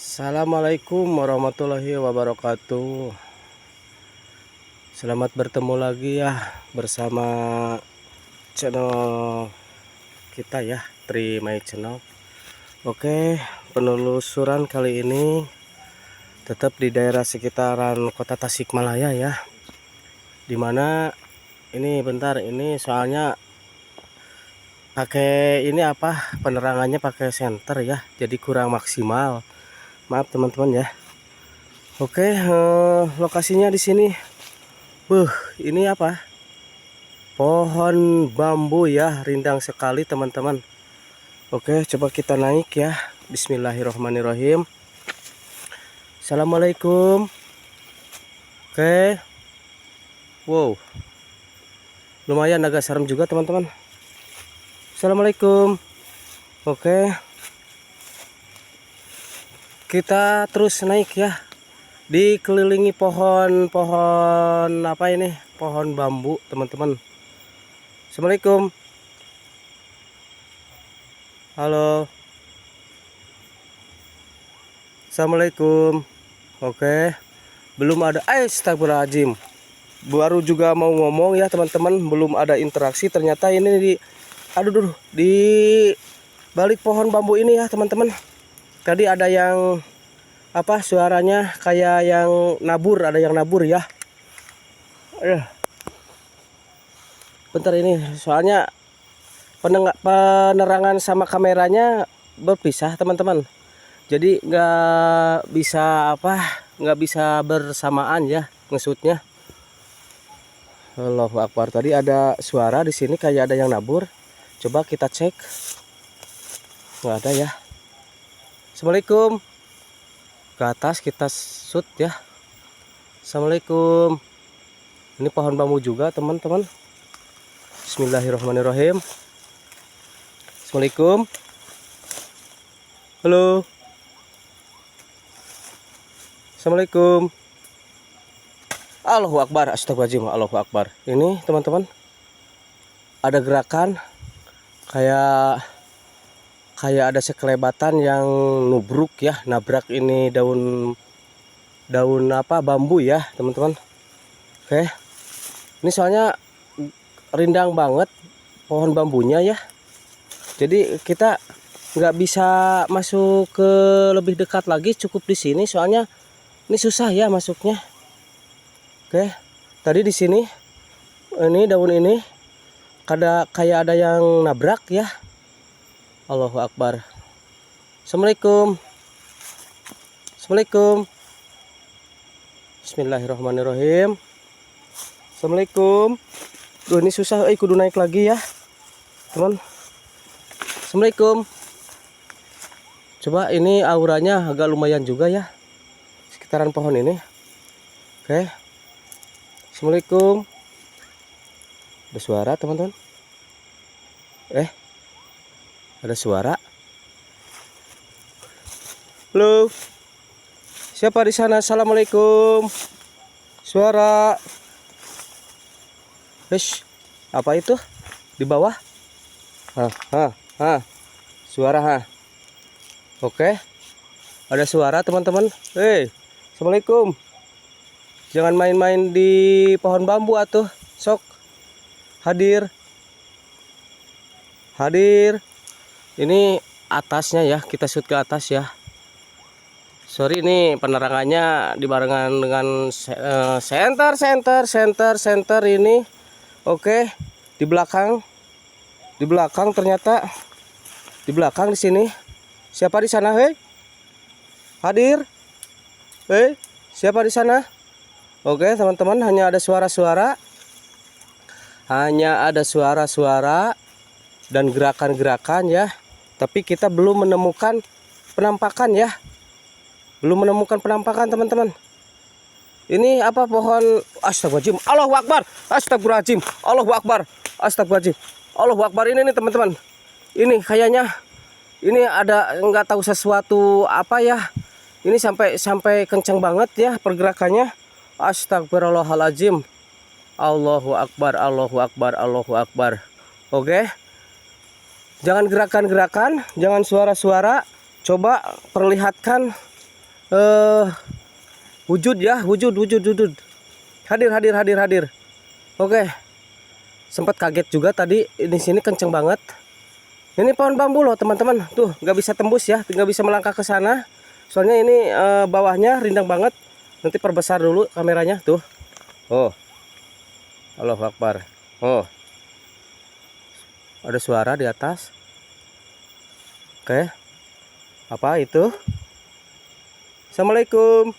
Assalamualaikum warahmatullahi wabarakatuh. Selamat bertemu lagi ya bersama channel kita ya, Tri My Channel. Oke, penelusuran kali ini tetap di daerah sekitaran kota Tasikmalaya ya. Dimana ini bentar, ini soalnya pakai ini penerangannya pakai senter ya, jadi kurang maksimal. Maaf teman-teman ya. Oke, lokasinya di sini. Ini pohon bambu ya, rindang sekali teman-teman. Oke, coba kita naik ya. Bismillahirrahmanirrahim. Assalamualaikum. Oke. Wow. Lumayan agak serem juga teman-teman. Assalamualaikum. Oke. Kita terus naik ya. Dikelilingi pohon-pohon pohon bambu teman-teman. Assalamualaikum. Halo. Assalamualaikum. Oke. Belum ada. Astagfirullahaladzim. Baru juga mau ngomong ya teman-teman, belum ada interaksi. Ternyata ini di balik pohon bambu ini ya teman-teman. Tadi ada yang suaranya kayak yang nabur, ada yang nabur ya. Bentar ini soalnya penerangan sama kameranya berpisah teman-teman. Jadi nggak bisa bersamaan ya ngesutnya. Allahu Akbar. Tadi ada suara di sini kayak ada yang nabur. Coba kita cek. Nggak ada ya. Assalamualaikum. Ke atas kita shoot ya. Assalamualaikum. Ini pohon bambu juga teman-teman. Bismillahirrahmanirrahim. Assalamualaikum. Halo. Assalamualaikum. Allahu Akbar. Astagfirullahaladzim. Allahu Akbar. Ini teman-teman, ada gerakan kayak ada sekelebatan yang nubruk ya, nabrak ini daun bambu ya teman-teman. Oke, ini soalnya rindang banget pohon bambunya ya, jadi kita nggak bisa masuk ke lebih dekat lagi, cukup di sini soalnya ini susah ya masuknya. Oke, tadi di sini ini daun ini kayak ada yang nabrak ya. Allahu Akbar. Assalamualaikum. Assalamualaikum. Bismillahirrahmanirrahim. Assalamualaikum. Duh, ini susah, kudu naik lagi ya teman. Assalamualaikum. Coba ini auranya agak lumayan juga ya sekitaran pohon ini. Oke. Assalamualaikum. Ada suara teman-teman. Ada suara. Halo. Siapa di sana? Assalamualaikum. Suara. Apa itu? Di bawah? Suara. Oke. Ada suara teman-teman. Assalamualaikum. Jangan main-main di pohon bambu atuh. Sok. Hadir. Ini atasnya ya, kita shoot ke atas ya. Sorry, ini penerangannya dibarengan dengan center ini. Oke, di belakang ternyata di belakang di sini. Siapa di sana? Hadir. Siapa di sana? Oke teman-teman, hanya ada suara-suara dan gerakan-gerakan ya. Tapi kita belum menemukan penampakan ya. Teman-teman. Ini pohon. Astagfirullahaladzim. Allahu Akbar. Astagfirullahaladzim. Allahu Akbar. Astagfirullahaladzim. Allahu Akbar. Ini nih teman-teman. Ini kayaknya ini ada nggak tahu sesuatu apa ya. Ini sampai kencang banget ya pergerakannya. Astagfirullahaladzim. Allahu Akbar. Allahu Akbar. Allahu Akbar. Oke. Jangan gerakan-gerakan, jangan suara-suara. Coba perlihatkan eh wujud ya, wujud. Hadir. Oke. Sempat kaget juga tadi, di sini kenceng banget. Ini pohon bambu loh teman-teman, tuh nggak bisa tembus ya, nggak bisa melangkah ke sana. Soalnya ini bawahnya rindang banget. Nanti perbesar dulu kameranya tuh. Oh, Allahu Akbar. Oh, ada suara di atas. Oke, apa itu? Assalamualaikum.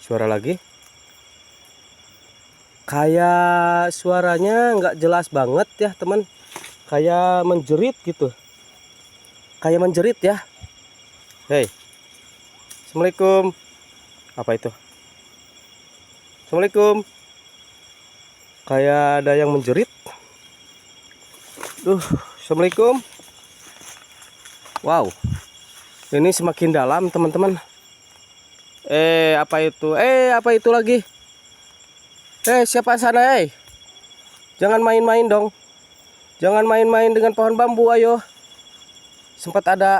Suara lagi. Kayak suaranya nggak jelas banget ya teman, kayak menjerit gitu, kayak menjerit ya. Hei, assalamualaikum. Apa itu? Assalamualaikum. Kayak ada yang menjerit. Assalamualaikum. Wow, ini semakin dalam teman-teman. Apa itu lagi? Siapa sana? Jangan main-main dong. Jangan main-main dengan pohon bambu, ayo. Sempat ada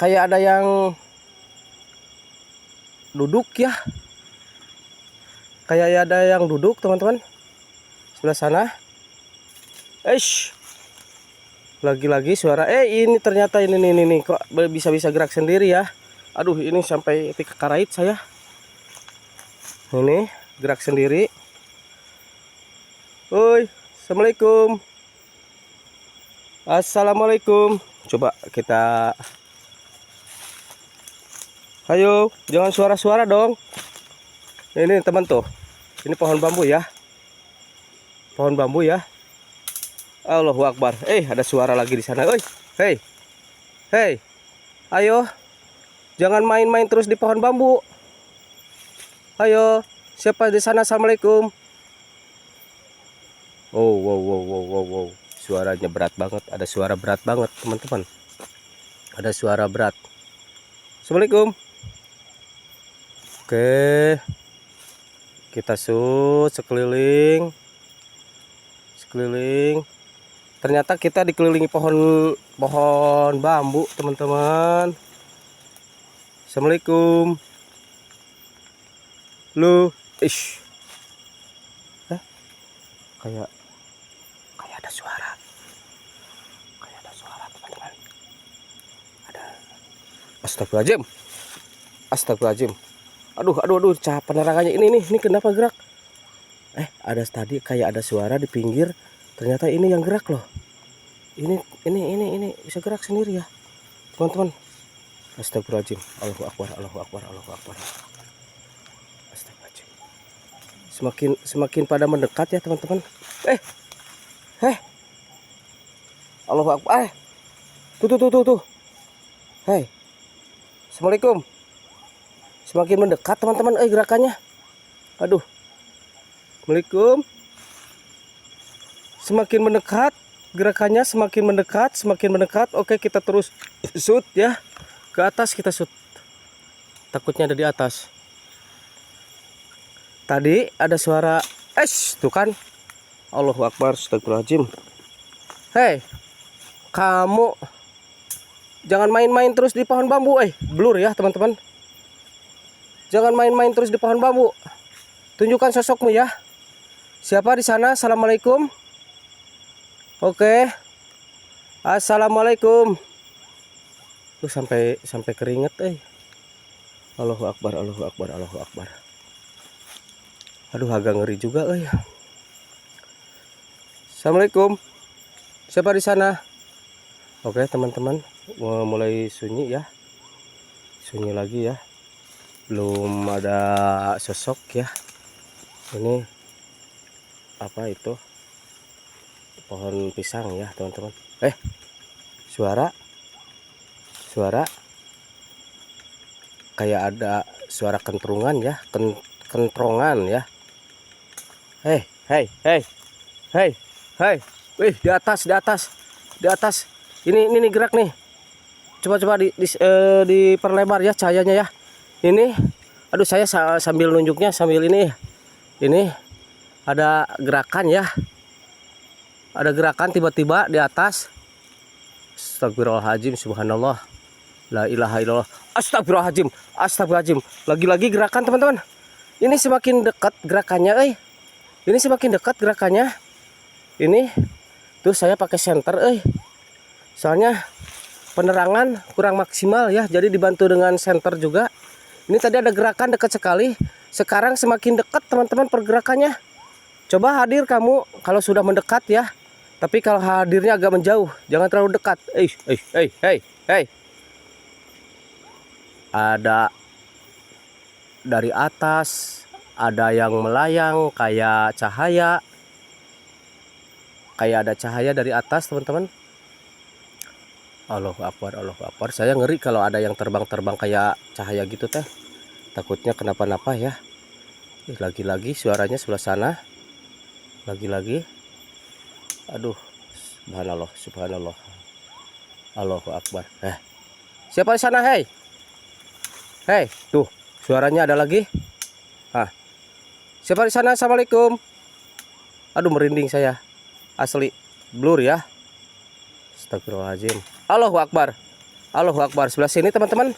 kayak ada yang duduk ya. Kayak ada yang duduk, teman-teman. Sebelah sana. Lagi-lagi suara. Ini ternyata ini kok bisa gerak sendiri ya. Aduh, ini sampai karait saya. Ini gerak sendiri. Oi, assalamualaikum. Assalamualaikum. Coba kita. Ayo, jangan suara-suara dong. Ini teman tuh. Ini pohon bambu ya. Pohon bambu ya. Allahu Akbar. Ada suara lagi di sana. Hei. Ayo. Jangan main-main terus di pohon bambu. Ayo, siapa di sana? Assalamualaikum. Wow. Suaranya berat banget. Ada suara berat banget, teman-teman. Ada suara berat. Assalamualaikum. Oke. Kita shoot sekeliling. Ternyata kita dikelilingi pohon bambu, teman-teman. Assalamualaikum. Lu, kayak ada suara. Teman-teman. Ada. Astagfirullahaladzim. Aduh, cahaya penerangannya ini kenapa gerak? Ada tadi kayak ada suara di pinggir. Ternyata ini yang gerak loh. Ini bisa gerak sendiri ya, teman-teman. Astagfirullahaladzim. Allahu Akbar. Astagfirullahaladzim. Semakin pada mendekat ya, teman-teman. Allahu Akbar. Tuh. Hei. Assalamualaikum. Semakin mendekat, teman-teman, gerakannya. Aduh. Assalamualaikum. Semakin mendekat, gerakannya semakin mendekat. Oke, kita terus shoot ya. Ke atas kita shoot. Takutnya ada di atas. Tadi ada suara tuh kan. Allahu Akbar, astagfirullahaladzim. Hei, kamu jangan main-main terus di pohon bambu. Blur ya, teman-teman. Jangan main-main terus di pohon bambu. Tunjukkan sosokmu ya. Siapa di sana? Assalamualaikum. Oke. Assalamualaikum. Tuh sampai keringet. Allahu Akbar. Aduh, agak ngeri juga. Assalamualaikum. Siapa di sana? Oke, teman-teman, mulai sunyi ya. Sunyi lagi ya. Belum ada sosok ya. Ini apa itu? Pohon pisang ya, teman-teman. Suara kayak ada suara kentrongan ya. Kentrongan ya. Hei. Wih, di atas. Ini gerak nih. Coba diperlebar ya cahayanya ya. Ini, aduh, saya sambil nunjuknya sambil ini. Ini ada gerakan ya. Ada gerakan tiba-tiba di atas. Astagfirullahaladzim, subhanallah. La ilaha illallah. Astagfirullahaladzim. Astagfirullahaladzim. Lagi-lagi gerakan teman-teman. Ini semakin dekat gerakannya, Ini semakin dekat gerakannya. Ini tuh saya pakai senter, Soalnya penerangan kurang maksimal ya. Jadi dibantu dengan senter juga. Ini tadi ada gerakan dekat sekali. Sekarang semakin dekat teman-teman pergerakannya. Coba hadir kamu kalau sudah mendekat ya. Tapi kalau hadirnya agak menjauh, jangan terlalu dekat. Hey. Ada dari atas, ada yang melayang kayak cahaya. Kayak ada cahaya dari atas, teman-teman. Allahu Akbar, Allahu Akbar. Saya ngeri kalau ada yang terbang-terbang kayak cahaya gitu teh. Takutnya kenapa-napa ya. Lagi-lagi suaranya sebelah sana. Lagi-lagi. Aduh, subhanallah, subhanallah. Allahu Akbar. Siapa di sana, hei? Hei, tuh, suaranya ada lagi. Siapa di sana? Assalamualaikum. Aduh, merinding saya. Asli, blur ya. Astagfirullahaladzim. Allahu Akbar. Allahu Akbar. Sebelah sini, teman-teman.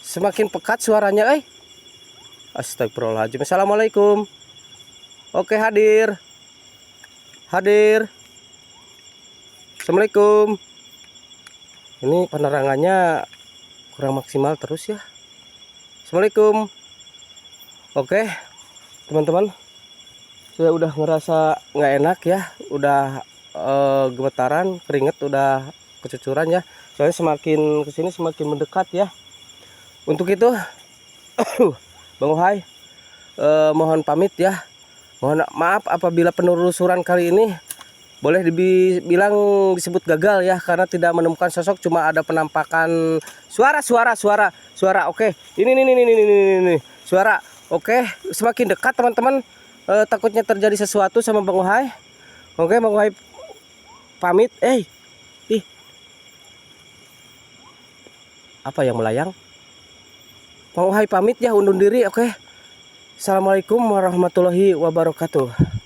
Semakin pekat suaranya, Astagfirullahaladzim. Assalamualaikum. Oke, hadir. Hadir. Assalamualaikum. Ini penerangannya kurang maksimal terus ya. Assalamualaikum. Oke, teman-teman. Saya udah ngerasa nggak enak ya. Udah gemetaran, keringet udah kecucuran ya. Soalnya semakin kesini semakin mendekat ya. Untuk itu, Bang Uhai, mohon pamit ya. Mohon maaf apabila penelusuran kali ini boleh dibilang disebut gagal ya, karena tidak menemukan sosok, cuma ada penampakan suara. Oke, ini suara. Oke, semakin dekat teman-teman. Takutnya terjadi sesuatu sama Bang Uhai. Oke, Bang Uhai pamit. Apa yang melayang? Bang Uhai pamit ya, undur diri. Oke. Assalamualaikum warahmatullahi wabarakatuh.